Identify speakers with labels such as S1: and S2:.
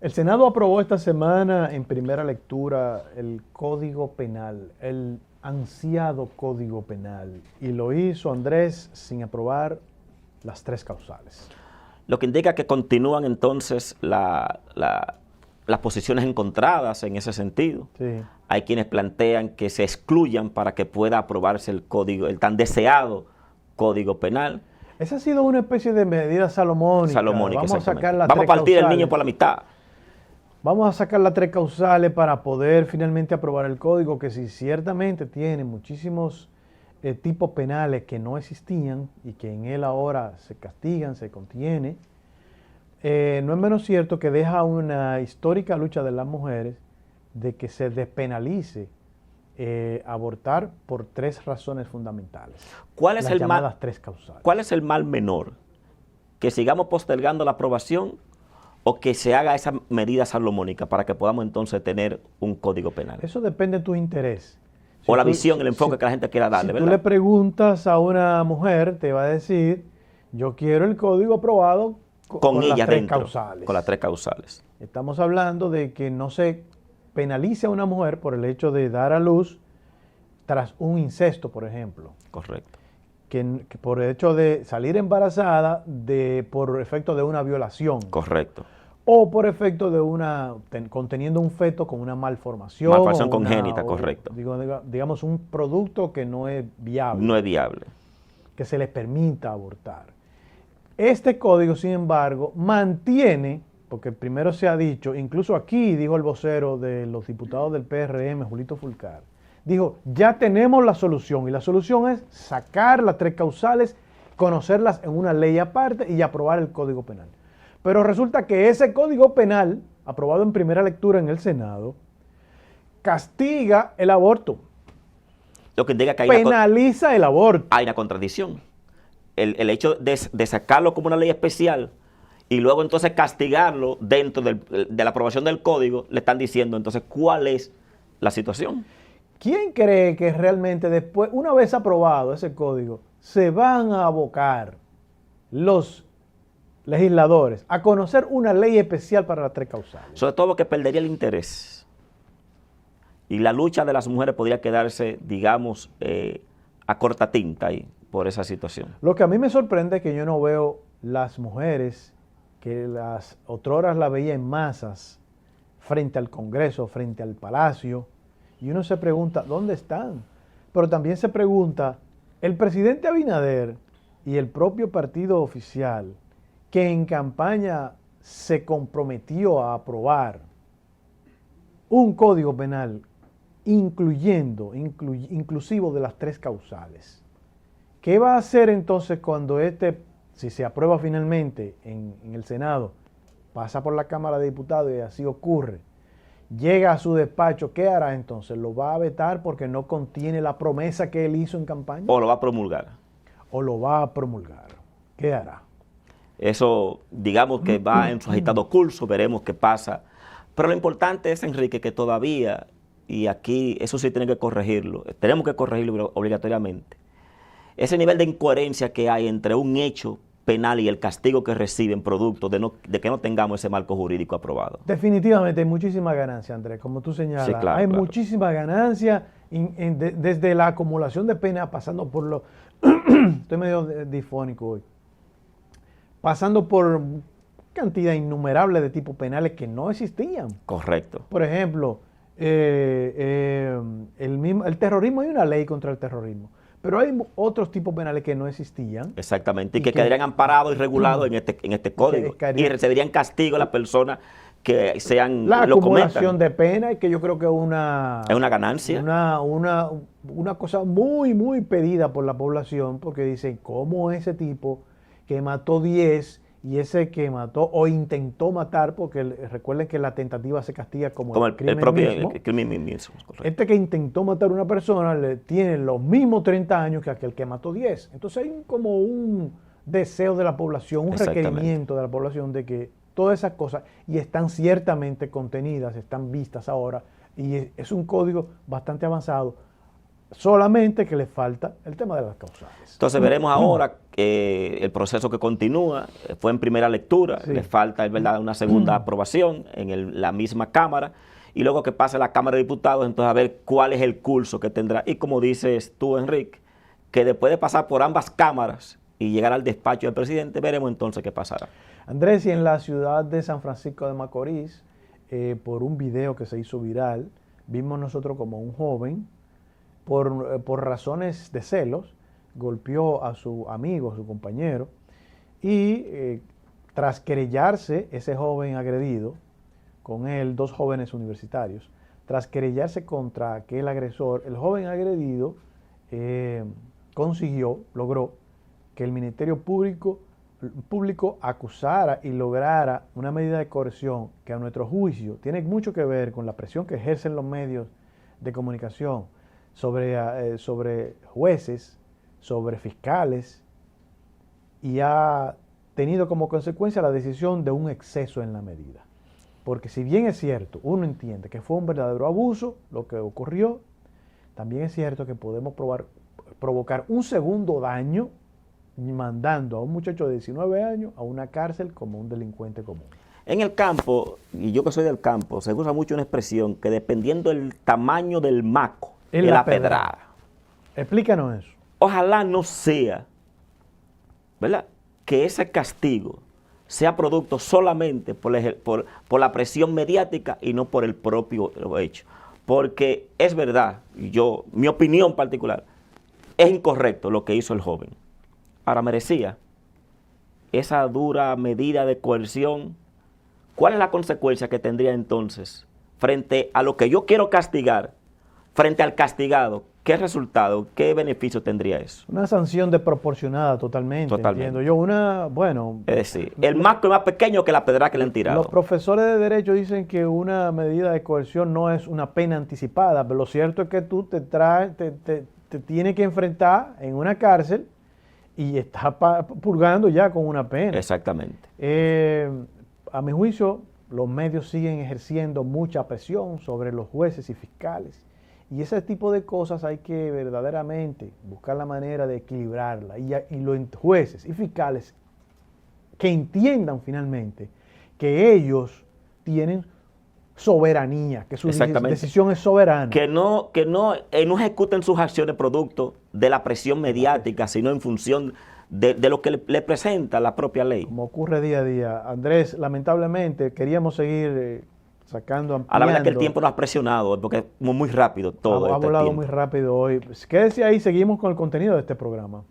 S1: El Senado aprobó esta semana en primera lectura el Código Penal, el ansiado Código Penal, y lo hizo Andrés sin aprobar las tres causales.
S2: Lo que indica que continúan entonces las posiciones encontradas en ese sentido.
S1: Sí.
S2: Hay quienes plantean que se excluyan para que pueda aprobarse el código, el tan deseado Código Penal.
S1: Esa ha sido una especie de medida salomónica. Vamos a sacar las
S2: Vamos a
S1: tres
S2: partir el niño
S1: causales.
S2: por la mitad.
S1: Vamos a sacar las tres causales para poder finalmente aprobar el código, que si ciertamente tiene muchísimos tipos penales que no existían y que en él ahora se castigan, se contiene, no es menos cierto que deja una histórica lucha de las mujeres de que se despenalice abortar por tres razones fundamentales.
S2: ¿Cuál es
S1: las
S2: el
S1: llamadas
S2: mal,
S1: tres causales.
S2: ¿Cuál es el mal menor? ¿Que sigamos postergando la aprobación o que se haga esa medida salomónica para que podamos entonces tener un código penal?
S1: Eso depende de tu interés.
S2: O la visión, el enfoque que la gente quiera darle,
S1: si
S2: ¿verdad?
S1: tú le preguntas a una mujer, te va a decir, yo quiero el código aprobado
S2: con ella
S1: las tres
S2: dentro,
S1: causales.
S2: con las tres causales.
S1: Estamos hablando de que no se penalice a una mujer por el hecho de dar a luz tras un incesto, por ejemplo.
S2: Correcto.
S1: Que por el hecho de salir embarazada por efecto de una violación.
S2: Correcto.
S1: O por efecto de conteniendo un feto con una malformación.
S2: Malformación congénita, correcto.
S1: Digamos un producto que no es viable.
S2: No es viable.
S1: Que se les permita abortar. Este código, sin embargo, mantiene, porque primero se ha dicho, incluso aquí dijo el vocero de los diputados del PRM, Julito Fulcar, dijo, ya tenemos la solución, y la solución es sacar las tres causales, conocerlas en una ley aparte y aprobar el Código Penal. Pero resulta que ese Código Penal, aprobado en primera lectura en el Senado, castiga el aborto.
S2: Lo que indica que
S1: penaliza el aborto.
S2: Hay una contradicción. El hecho de sacarlo como una ley especial y luego entonces castigarlo dentro de la aprobación del código, le están diciendo entonces cuál es la situación.
S1: ¿Quién cree que realmente después, una vez aprobado ese código, se van a abocar los legisladores a conocer una ley especial para las tres causales?
S2: Sobre todo que perdería el interés. Y la lucha de las mujeres podría quedarse, digamos, a corta tinta ahí por esa situación.
S1: Lo que a mí me sorprende es que yo no veo las mujeres que las otroras la veía en masas frente al Congreso, frente al Palacio, y uno se pregunta, ¿dónde están? Pero también se pregunta, el presidente Abinader y el propio partido oficial, que en campaña se comprometió a aprobar un código penal inclusivo de las tres causales. ¿Qué va a hacer entonces cuando si se aprueba finalmente en el Senado, pasa por la Cámara de Diputados y así ocurre, llega a su despacho, ¿qué hará entonces? ¿Lo va a vetar porque no contiene la promesa que él hizo en campaña?
S2: ¿O lo va a promulgar?
S1: ¿O lo va a promulgar? ¿Qué hará?
S2: Eso, digamos que va en su agitado curso, veremos qué pasa. Pero lo importante es, Enrique, que todavía, y aquí eso sí tiene que corregirlo, tenemos que corregirlo obligatoriamente, ese nivel de incoherencia que hay entre un hecho penal y el castigo que reciben producto de que no tengamos ese marco jurídico aprobado.
S1: Definitivamente hay muchísima ganancia, Andrés, como tú señalas.
S2: Sí, claro,
S1: hay
S2: claro.
S1: muchísima ganancia desde la acumulación de pena, pasando por lo... Estoy medio difónico hoy. Pasando por cantidad innumerable de tipos penales que no existían.
S2: Correcto.
S1: Por ejemplo, el terrorismo, hay una ley contra el terrorismo, pero hay otros tipos penales que no existían.
S2: Exactamente, y que quedarían amparados y regulados en este código. Y recibirían castigo las personas que sean
S1: la
S2: lo
S1: acumulación
S2: cometan.
S1: de pena, y que yo creo que es una
S2: ganancia.
S1: Una cosa muy, muy pedida por la población, porque dicen, ¿cómo ese tipo que mató 10 y ese que mató o intentó matar, porque recuerden que la tentativa se castiga como el crimen mismo.
S2: El crimen mismo, correcto.
S1: Este que intentó matar a una persona tiene los mismos 30 años que aquel que mató 10. Entonces hay como un deseo de la población, un requerimiento de la población de que todas esas cosas, y están ciertamente contenidas, están vistas ahora, y es un código bastante avanzado, solamente que le falta el tema de las causales.
S2: Entonces veremos ahora el proceso que continúa. Fue en primera lectura,
S1: Sí.
S2: le falta, es verdad, una segunda aprobación en la misma Cámara, y luego que pase la Cámara de Diputados, entonces a ver cuál es el curso que tendrá. Y como dices tú, Enrique, que después de pasar por ambas cámaras y llegar al despacho del presidente, veremos entonces qué pasará.
S1: Andrés, y en la ciudad de San Francisco de Macorís, por un video que se hizo viral, vimos nosotros como un joven, por razones de celos, golpeó a su amigo, a su compañero, y tras querellarse ese joven agredido, con él, dos jóvenes universitarios, tras querellarse contra aquel agresor, el joven agredido logró que el Ministerio Público acusara y lograra una medida de coerción que a nuestro juicio tiene mucho que ver con la presión que ejercen los medios de comunicación sobre jueces, sobre fiscales, y ha tenido como consecuencia la decisión de un exceso en la medida. Porque si bien es cierto, uno entiende que fue un verdadero abuso lo que ocurrió, también es cierto que podemos provocar un segundo daño mandando a un muchacho de 19 años a una cárcel como un delincuente común.
S2: En el campo, y yo que soy del campo, se usa mucho una expresión que dependiendo del tamaño del maco, es la pedrada.
S1: Explícanos eso.
S2: Ojalá no sea, ¿verdad?, que ese castigo sea producto solamente por la presión mediática y no por el propio hecho. Porque es verdad, mi opinión particular, es incorrecto lo que hizo el joven. Ahora, merecía esa dura medida de coerción. ¿Cuál es la consecuencia que tendría entonces frente a lo que yo quiero castigar, frente al castigado? ¿Qué resultado, qué beneficio tendría eso?
S1: Una sanción desproporcionada totalmente, entiendo yo.
S2: Es decir, el marco es más pequeño que la pedrada que le han tirado.
S1: Los profesores de Derecho dicen que una medida de coerción no es una pena anticipada, pero lo cierto es que tú te tienes que enfrentar en una cárcel y estás purgando ya con una pena.
S2: Exactamente.
S1: A mi juicio, los medios siguen ejerciendo mucha presión sobre los jueces y fiscales. Y ese tipo de cosas hay que verdaderamente buscar la manera de equilibrarla. Y los jueces y fiscales que entiendan finalmente que ellos tienen soberanía, que su decisión es soberana.
S2: Que no ejecuten sus acciones producto de la presión mediática, sino en función de lo que le presenta la propia ley.
S1: Como ocurre día a día. Andrés, lamentablemente, queríamos seguir sacando, ampliando.
S2: A la verdad que el tiempo nos ha presionado, porque es muy rápido todo.
S1: Ha volado muy rápido hoy. Quédese ahí, seguimos con el contenido de este programa.